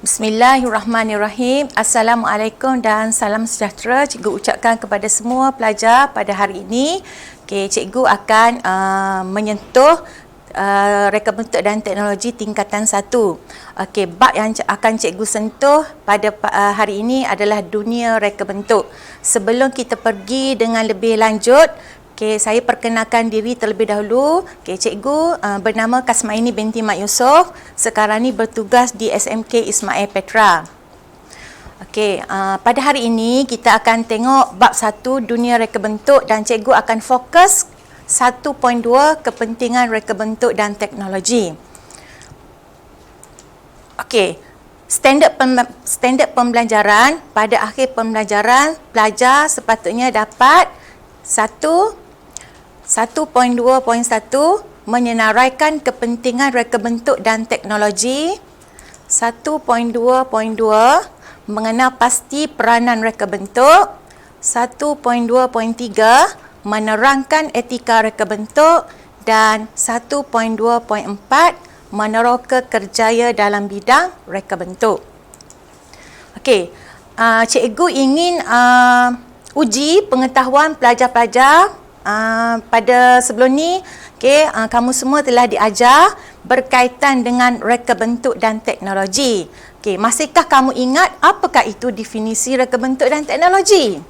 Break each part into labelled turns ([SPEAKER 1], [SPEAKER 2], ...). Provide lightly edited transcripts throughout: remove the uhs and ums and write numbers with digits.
[SPEAKER 1] Bismillahirrahmanirrahim. Assalamualaikum dan salam sejahtera. Cikgu ucapkan kepada semua pelajar pada hari ini. Cikgu akan menyentuh reka bentuk dan teknologi tingkatan 1. Bab yang akan cikgu sentuh pada hari ini adalah dunia reka bentuk. Sebelum kita pergi dengan lebih lanjut, saya perkenalkan diri terlebih dahulu. Cikgu bernama Kasmaini binti Mat Yusof. Sekarang ni bertugas di SMK Ismail Petra. Pada hari ini kita akan tengok bab 1 dunia reka bentuk dan cikgu akan fokus 1.2 kepentingan reka bentuk dan teknologi. Standard pembelajaran. Pada akhir pembelajaran, pelajar sepatutnya dapat 1.2.1 menyenaraikan kepentingan reka bentuk dan teknologi. 1.2.2 mengenal pasti peranan reka bentuk. 1.2.3 menerangkan etika reka bentuk. Dan 1.2.4 meneroka kerjaya dalam bidang reka bentuk. Cikgu ingin uji pengetahuan pelajar-pelajar. Pada sebelum ni, kamu semua telah diajar berkaitan dengan reka bentuk dan teknologi. Masihkah kamu ingat apakah itu definisi reka bentuk dan teknologi?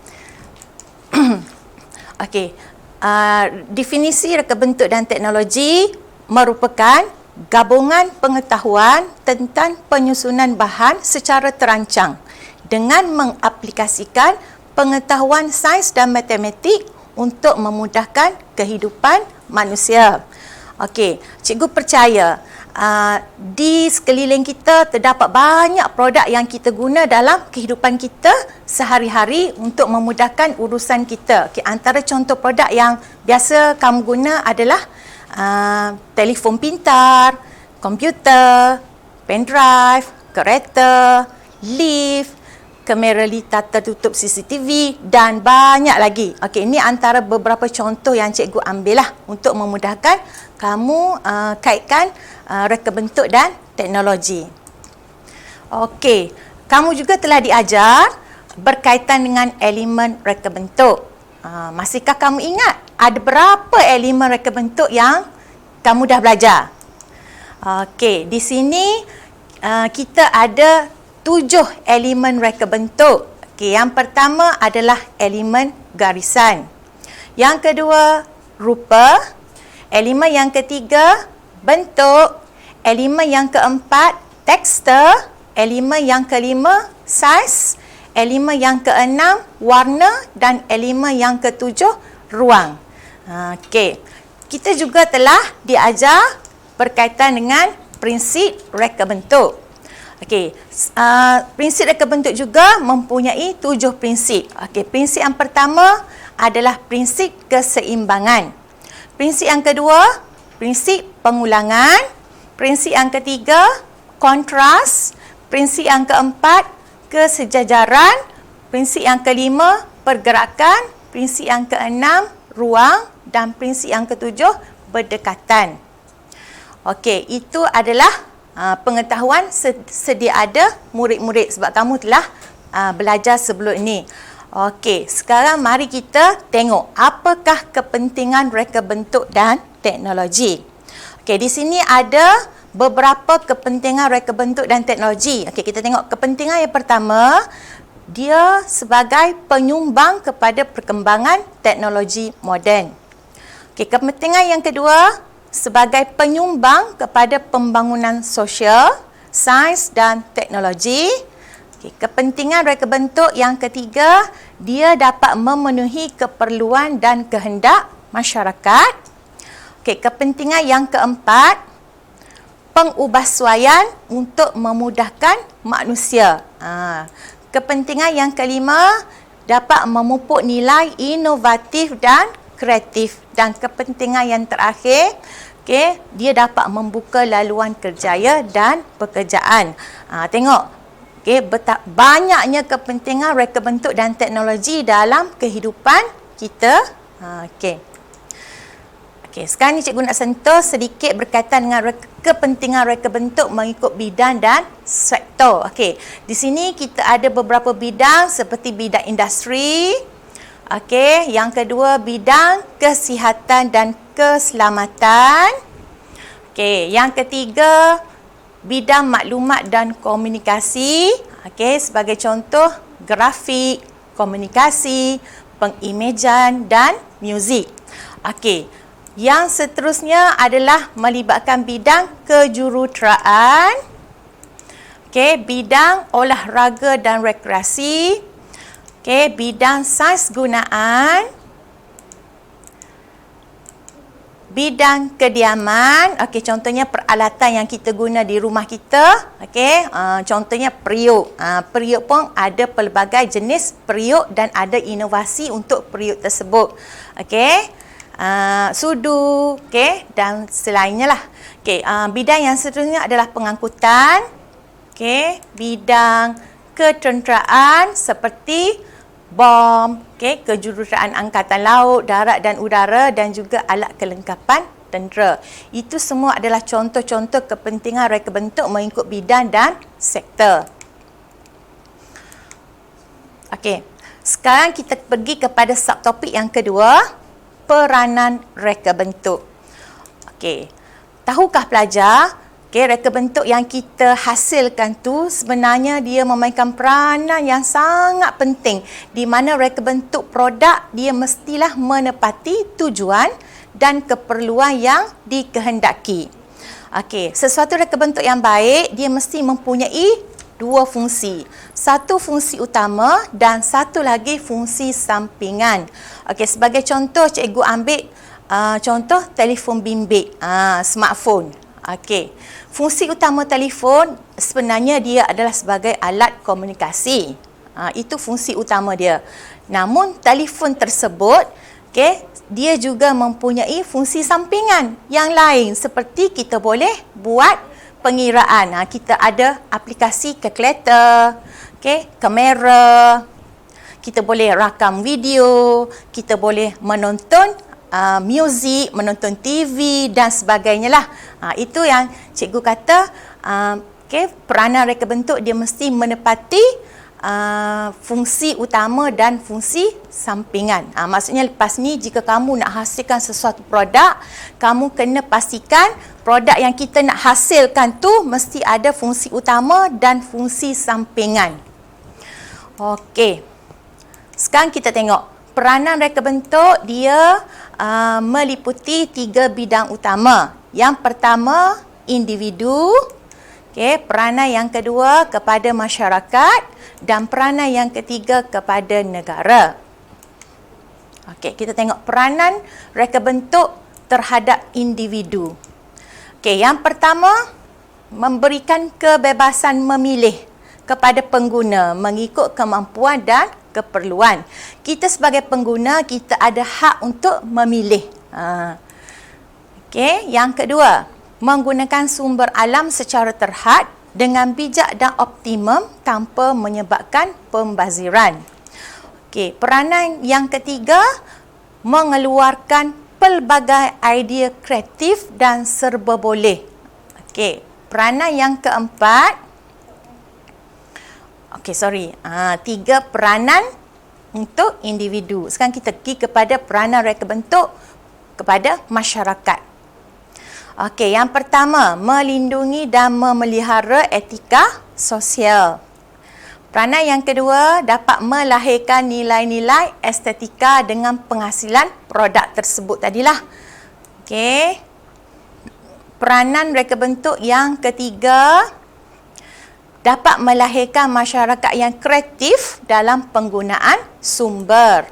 [SPEAKER 1] Definisi reka bentuk dan teknologi merupakan gabungan pengetahuan tentang penyusunan bahan secara terancang dengan mengaplikasikan pengetahuan sains dan matematik untuk memudahkan kehidupan manusia. Cikgu percaya di sekeliling kita terdapat banyak produk yang kita guna dalam kehidupan kita sehari-hari untuk memudahkan urusan kita. Antara contoh produk yang biasa kamu guna adalah telefon pintar, komputer, pendrive, kereta, lift, kamera litar tertutup CCTV dan banyak lagi. Ini antara beberapa contoh yang cikgu ambil lah untuk memudahkan kamu kaitkan reka bentuk dan teknologi. Kamu juga telah diajar berkaitan dengan elemen reka bentuk. Masihkah kamu ingat ada berapa elemen reka bentuk yang kamu dah belajar? Di sini kita ada 7 elemen reka bentuk. Yang pertama adalah elemen garisan. Yang kedua, rupa. Elemen yang ketiga, bentuk. Elemen yang keempat, tekstur. Elemen yang kelima, saiz. Elemen yang keenam, warna. Dan elemen yang ketujuh, ruang. Kita juga telah diajar berkaitan dengan prinsip reka bentuk. Prinsip reka bentuk juga mempunyai 7 prinsip. Prinsip yang pertama adalah prinsip keseimbangan. Prinsip yang kedua, prinsip pengulangan. Prinsip yang ketiga, kontras. Prinsip yang keempat, kesejajaran. Prinsip yang kelima, pergerakan. Prinsip yang keenam, ruang. Dan prinsip yang ketujuh, berdekatan. Itu adalah pengetahuan sedia ada murid-murid sebab kamu telah belajar sebelum ini. Sekarang mari kita tengok apakah kepentingan reka bentuk dan teknologi. Di sini ada beberapa kepentingan reka bentuk dan teknologi. Kita tengok kepentingan yang pertama, dia sebagai penyumbang kepada perkembangan teknologi moden. Kepentingan yang kedua, sebagai penyumbang kepada pembangunan sosial, sains dan teknologi. Kepentingan reka bentuk yang ketiga, dia dapat memenuhi keperluan dan kehendak masyarakat. Kepentingan yang keempat, pengubahsuaian untuk memudahkan manusia. Kepentingan yang kelima, dapat memupuk nilai inovatif dan kreatif. Dan kepentingan yang terakhir, dia dapat membuka laluan kerjaya dan pekerjaan. Tengok, banyaknya kepentingan reka bentuk dan teknologi dalam kehidupan kita. Okey, sekarang ni cikgu nak sentuh sedikit berkaitan dengan kepentingan reka bentuk mengikut bidang dan sektor. Okey, di sini kita ada beberapa bidang seperti bidang industri. Okey, yang kedua bidang kesihatan dan keselamatan. Okey, yang ketiga bidang maklumat dan komunikasi. Okey, sebagai contoh grafik, komunikasi, pengimejan dan muzik. Okey, yang seterusnya adalah melibatkan bidang kejuruteraan. Okey, bidang olahraga dan rekreasi. Okey, bidang saiz gunaan. Bidang kediaman. Okey, contohnya peralatan yang kita guna di rumah kita. Okey, contohnya periuk. Periuk pun ada pelbagai jenis periuk dan ada inovasi untuk periuk tersebut. Okey. Sudu, okey, dan selainnya lah. Okey, bidang yang seterusnya adalah pengangkutan. Okey, bidang ketenteraan seperti bom, okey, kejuruteraan angkatan laut, darat dan udara dan juga alat kelengkapan tentera. Itu semua adalah contoh-contoh kepentingan reka bentuk mengikut bidang dan sektor. Okey, sekarang kita pergi kepada subtopik yang kedua, peranan reka bentuk. Okey, tahukah pelajar, reka bentuk yang kita hasilkan tu sebenarnya dia memainkan peranan yang sangat penting di mana reka bentuk produk dia mestilah menepati tujuan dan keperluan yang dikehendaki. Okey, sesuatu reka bentuk yang baik dia mesti mempunyai dua fungsi. Satu fungsi utama dan satu lagi fungsi sampingan. Okey, sebagai contoh cikgu ambil contoh telefon bimbit, smartphone. Okey, fungsi utama telefon sebenarnya dia adalah sebagai alat komunikasi. Itu fungsi utama dia. Namun telefon tersebut, okey, dia juga mempunyai fungsi sampingan yang lain seperti kita boleh buat pengiraan. Kita ada aplikasi kalkulator, okey, kamera, kita boleh rakam video, kita boleh menonton muzik, menonton TV dan sebagainya lah. Itu yang cikgu kata, okey, peranan reka bentuk dia mesti menepati fungsi utama dan fungsi sampingan. Maksudnya lepas ni jika kamu nak hasilkan sesuatu produk, kamu kena pastikan produk yang kita nak hasilkan tu mesti ada fungsi utama dan fungsi sampingan. Okey. Sekarang kita tengok peranan reka bentuk dia meliputi 3 bidang utama. Yang pertama, individu. Okey, peranan yang kedua kepada masyarakat dan peranan yang ketiga kepada negara. Okey, kita tengok peranan reka bentuk terhadap individu. Okey, yang pertama, memberikan kebebasan memilih kepada pengguna mengikut kemampuan dan keperluan. Kita sebagai pengguna, kita ada hak untuk memilih. Okey, yang kedua, menggunakan sumber alam secara terhad dengan bijak dan optimum tanpa menyebabkan pembaziran. Okey, peranan yang ketiga, mengeluarkan pelbagai idea kreatif dan serba boleh. Okey, peranan yang keempat, tiga peranan untuk individu. Sekarang kita pergi kepada peranan reka bentuk kepada masyarakat. Okey, yang pertama, melindungi dan memelihara etika sosial. Peranan yang kedua, dapat melahirkan nilai-nilai estetika dengan penghasilan produk tersebut tadilah. Okey. Peranan reka bentuk yang ketiga, dapat melahirkan masyarakat yang kreatif dalam penggunaan sumber.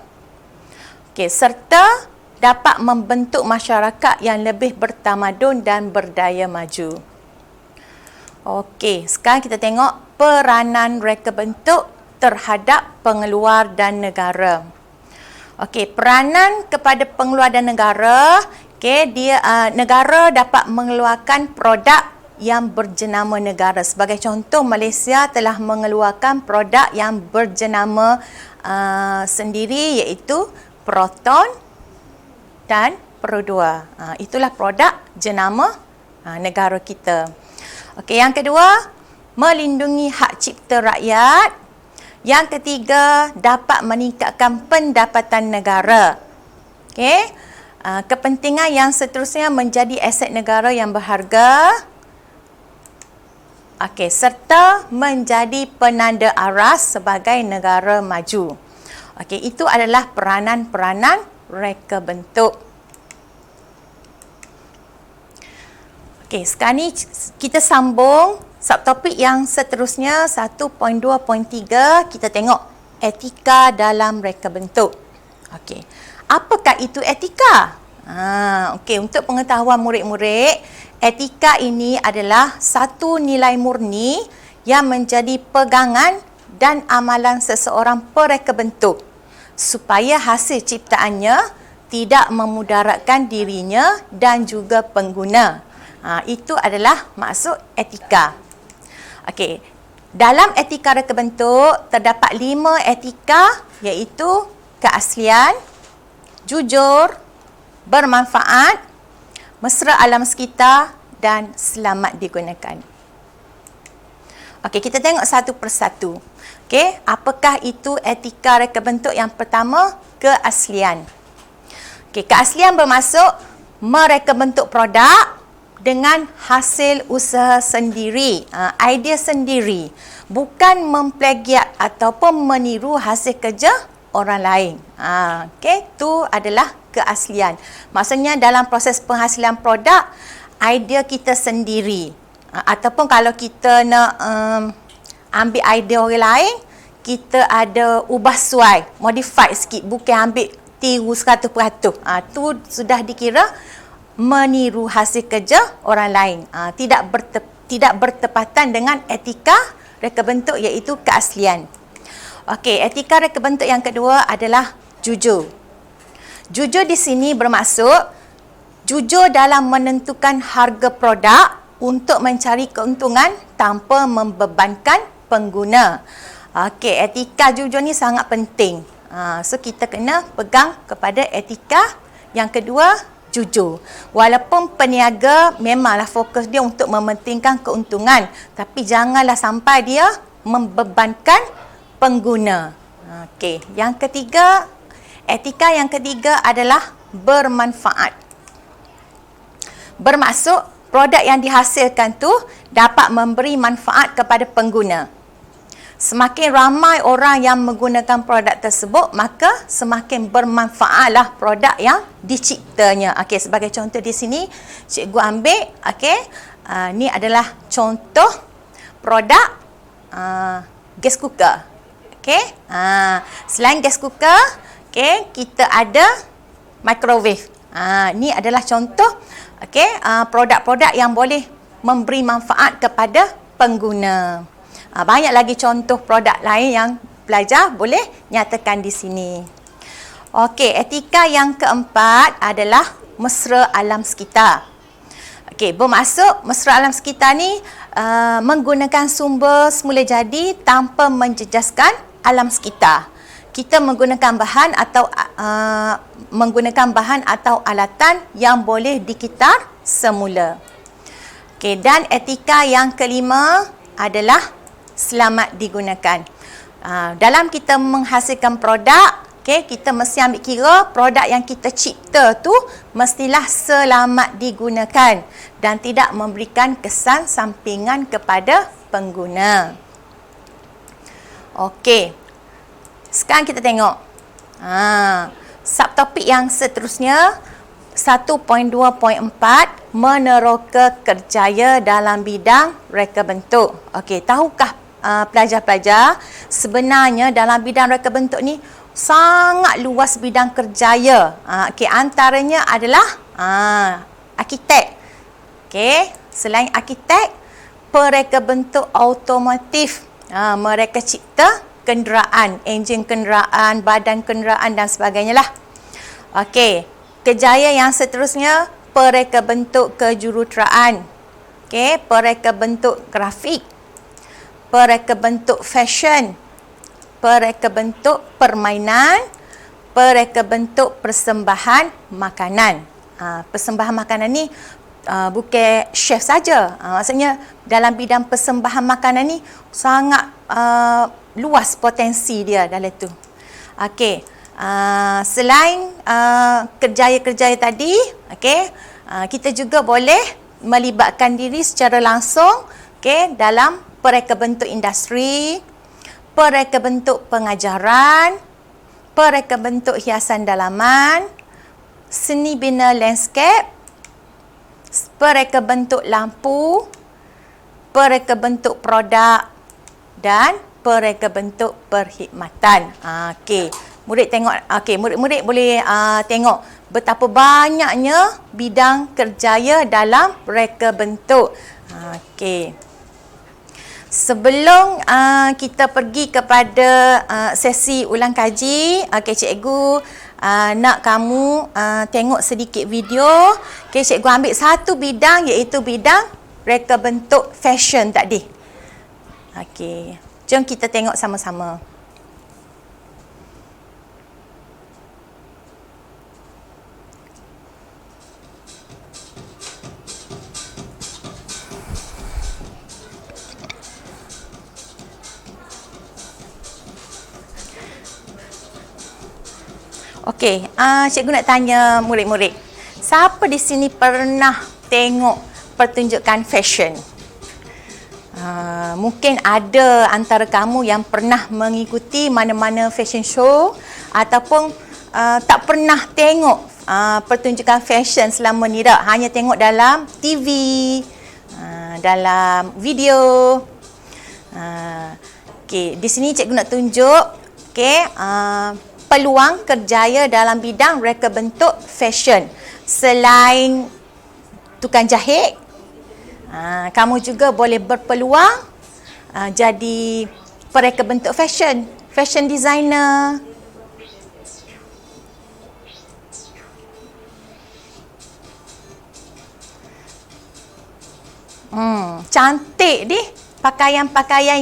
[SPEAKER 1] Okey, serta dapat membentuk masyarakat yang lebih bertamadun dan berdaya maju. Okey, sekarang kita tengok peranan reka bentuk terhadap pengeluar dan negara. Okey, peranan kepada pengeluar dan negara, okey, negara dapat mengeluarkan produk yang berjenama negara. Sebagai contoh, Malaysia telah mengeluarkan produk yang berjenama sendiri iaitu Proton dan 2/2. Itulah produk jenama negara kita. Okey, yang kedua, melindungi hak cipta rakyat. Yang ketiga, dapat meningkatkan pendapatan negara. Okey, kepentingan yang seterusnya menjadi aset negara yang berharga. Okey, serta menjadi penanda aras sebagai negara maju. Okey, itu adalah peranan-peranan reka bentuk. Okey, sekarang ni kita sambung subtopik yang seterusnya 1.2.3, kita tengok etika dalam reka bentuk. Okey, apakah itu etika? Okey, untuk pengetahuan murid-murid, etika ini adalah satu nilai murni yang menjadi pegangan dan amalan seseorang pereka bentuk supaya hasil ciptaannya tidak memudaratkan dirinya dan juga pengguna. Itu adalah maksud etika. Okey, dalam etika reka bentuk terdapat 5 etika, iaitu keaslian, jujur, bermanfaat, mesra alam sekitar dan selamat digunakan. Okey, kita tengok satu persatu. Okey, apakah itu etika reka bentuk? Yang pertama, keaslian. Okey, keaslian bermaksud mereka bentuk produk dengan hasil usaha sendiri, idea sendiri, bukan memplagiat ataupun meniru hasil kerja orang lain. Okey, itu adalah keaslian. Maksudnya dalam proses penghasilan produk, idea kita sendiri. Ataupun kalau kita nak ambil idea orang lain, kita ada ubah suai, modify sikit, bukan ambil tiru 100%. Tu sudah dikira meniru hasil kerja orang lain. Tidak bertepatan dengan etika reka bentuk, iaitu keaslian. Okey, etika reka bentuk yang kedua adalah jujur. Jujur di sini bermaksud jujur dalam menentukan harga produk untuk mencari keuntungan tanpa membebankan pengguna. Okey, etika jujur ni sangat penting. So kita kena pegang kepada etika yang kedua, jujur. Walaupun peniaga memanglah fokus dia untuk mementingkan keuntungan, tapi janganlah sampai dia membebankan pengguna. Okey, yang ketiga, etika yang ketiga adalah bermanfaat. Bermaksud produk yang dihasilkan tu dapat memberi manfaat kepada pengguna. Semakin ramai orang yang menggunakan produk tersebut, maka semakin bermanfaatlah produk yang diciptanya. Okey, sebagai contoh di sini, cikgu ambil, okey, ni adalah contoh produk gas cooker. Okey, selain gas cooker, okey, kita ada microwave. Ni adalah contoh, okey, produk-produk yang boleh memberi manfaat kepada pengguna. Banyak lagi contoh produk lain yang pelajar boleh nyatakan di sini. Okey, etika yang keempat adalah mesra alam sekitar. Okey, bermaksud mesra alam sekitar ni menggunakan sumber semula jadi tanpa menjejaskan alam sekitar. Kita menggunakan bahan atau alatan yang boleh dikitar semula. Okey, dan etika yang kelima adalah selamat digunakan. Dalam kita menghasilkan produk, okay, kita mesti ambil kira produk yang kita cipta tu mestilah selamat digunakan dan tidak memberikan kesan sampingan kepada pengguna. Okey, sekarang kita tengok subtopik yang seterusnya, 1.2.4, meneroka kerjaya dalam bidang reka bentuk. Okey, tahukah pelajar-pelajar, sebenarnya dalam bidang reka bentuk ni sangat luas bidang kerjaya. Okey, antaranya adalah arkitek. Okey, selain arkitek, pereka bentuk automotif. Mereka cipta kenderaan, enjin kenderaan, badan kenderaan dan sebagainya lah. Okey, kerjaya yang seterusnya, pereka bentuk kejuruteraan. Okey, pereka bentuk grafik, pereka bentuk fashion, pereka bentuk permainan, pereka bentuk persembahan makanan. Persembahan makanan ni bukan chef saja. Maksudnya dalam bidang persembahan makanan ni sangat luas potensi dia dalam tu. Okey. Selain kerjaya-kerjaya tadi, okey, kita juga boleh melibatkan diri secara langsung, okey, dalam pereka bentuk industri, pereka bentuk pengajaran, pereka bentuk hiasan dalaman, seni bina landscape, pereka bentuk lampu, pereka bentuk produk dan pereka bentuk perkhidmatan. Okey, murid tengok, murid-murid boleh tengok betapa banyaknya bidang kerjaya dalam reka bentuk. Okey. Sebelum kita pergi kepada sesi ulang kaji, cikgu nak kamu tengok sedikit video. Cikgu ambil satu bidang, iaitu bidang reka bentuk fashion tadi. Jom kita tengok sama-sama. Okey, cikgu nak tanya murid-murid. Siapa di sini pernah tengok pertunjukan fashion? Mungkin ada antara kamu yang pernah mengikuti mana-mana fashion show ataupun tak pernah tengok pertunjukan fashion selama ni dah. Hanya tengok dalam TV, dalam video. Okey, di sini cikgu nak tunjuk peluang kerjaya dalam bidang reka bentuk fashion. Selain tukang jahit, kamu juga boleh berpeluang jadi pereka bentuk fashion, fashion designer. Cantik di pakaian-pakaian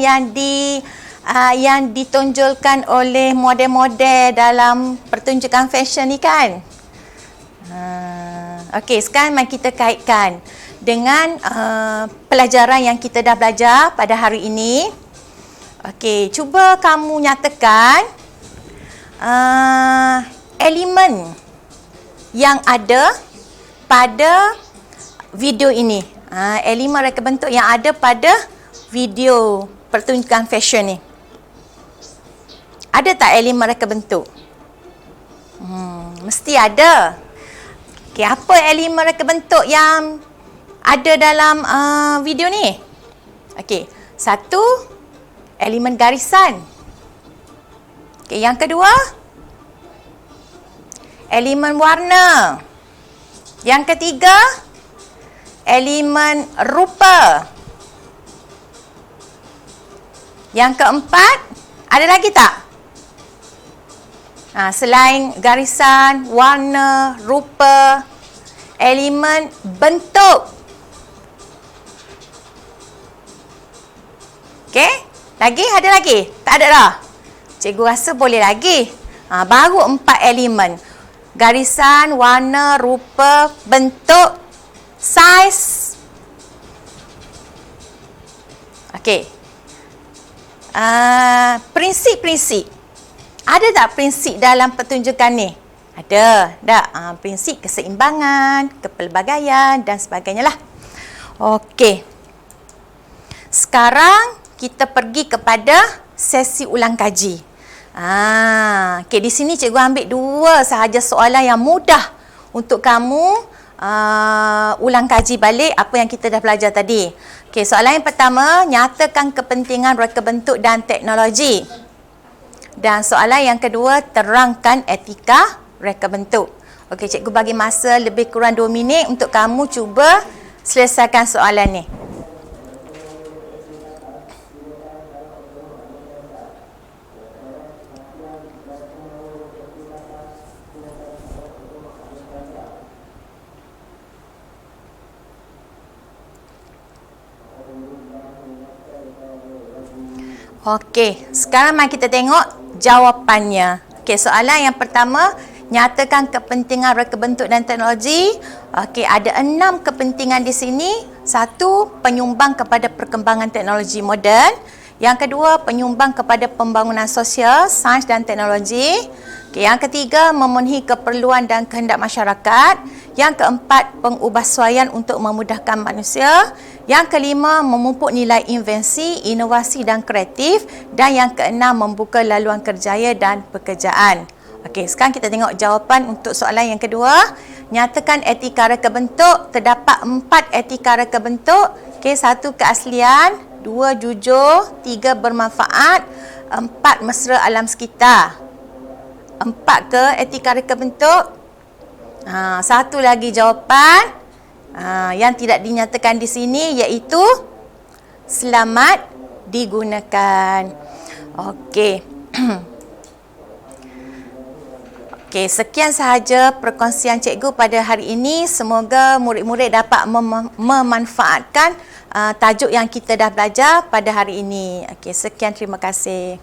[SPEAKER 1] yang ditonjolkan oleh model-model dalam pertunjukan fashion ni kan. Okey, sekarang mari kita kaitkan dengan pelajaran yang kita dah belajar pada hari ini. Okey, cuba kamu nyatakan elemen yang ada pada video ini. Elemen reka bentuk yang ada pada video pertunjukan fashion ni. Ada tak elemen reka bentuk? Mesti ada. Okey, apa elemen reka bentuk yang ada dalam video ni? Okey, satu, elemen garisan. Okey, yang kedua, elemen warna. Yang ketiga, elemen rupa. Yang keempat, ada lagi tak? Selain garisan, warna, rupa, elemen bentuk. Okey? Lagi? Ada lagi? Tak ada dah? Cikgu rasa boleh lagi. Baru 4 elemen. Garisan, warna, rupa, bentuk, saiz. Okey. Prinsip-prinsip. Ada tak prinsip dalam pertunjukan ni? Ada. Prinsip keseimbangan, kepelbagaian dan sebagainya lah. Okey. Sekarang kita pergi kepada sesi ulang kaji. Okey, di sini cikgu ambil 2 sahaja soalan yang mudah untuk kamu ulang kaji balik apa yang kita dah belajar tadi. Okey, soalan yang pertama, nyatakan kepentingan reka bentuk dan teknologi. Dan soalan yang kedua, terangkan etika reka bentuk. Okey, cikgu bagi masa lebih kurang 2 minit untuk kamu cuba selesaikan soalan ni. Okey, sekarang mari kita tengok jawapannya. Okey, soalan yang pertama, Nyatakan kepentingan reka bentuk dan teknologi. Okey, ada 6 kepentingan di sini. 1, penyumbang kepada perkembangan teknologi moden. Yang kedua, penyumbang kepada pembangunan sosial, sains dan teknologi. Okey, yang ketiga, memenuhi keperluan dan kehendak masyarakat. Yang keempat, pengubahsuaian untuk memudahkan manusia. Yang kelima, memupuk nilai invensi, inovasi dan kreatif. Dan yang keenam, membuka laluan kerjaya dan pekerjaan. Okey, sekarang kita tengok jawapan untuk soalan yang kedua. Nyatakan etika reka bentuk. Terdapat 4 etika reka bentuk. Okey, 1, keaslian. 2, jujur. 3, bermanfaat. 4, mesra alam sekitar. 4 ke etika reka bentuk. Satu lagi jawapan yang tidak dinyatakan di sini, iaitu selamat digunakan. Okey. Okey, sekian sahaja perkongsian cikgu pada hari ini. Semoga murid-murid dapat memanfaatkan tajuk yang kita dah belajar pada hari ini. Okey, sekian, terima kasih.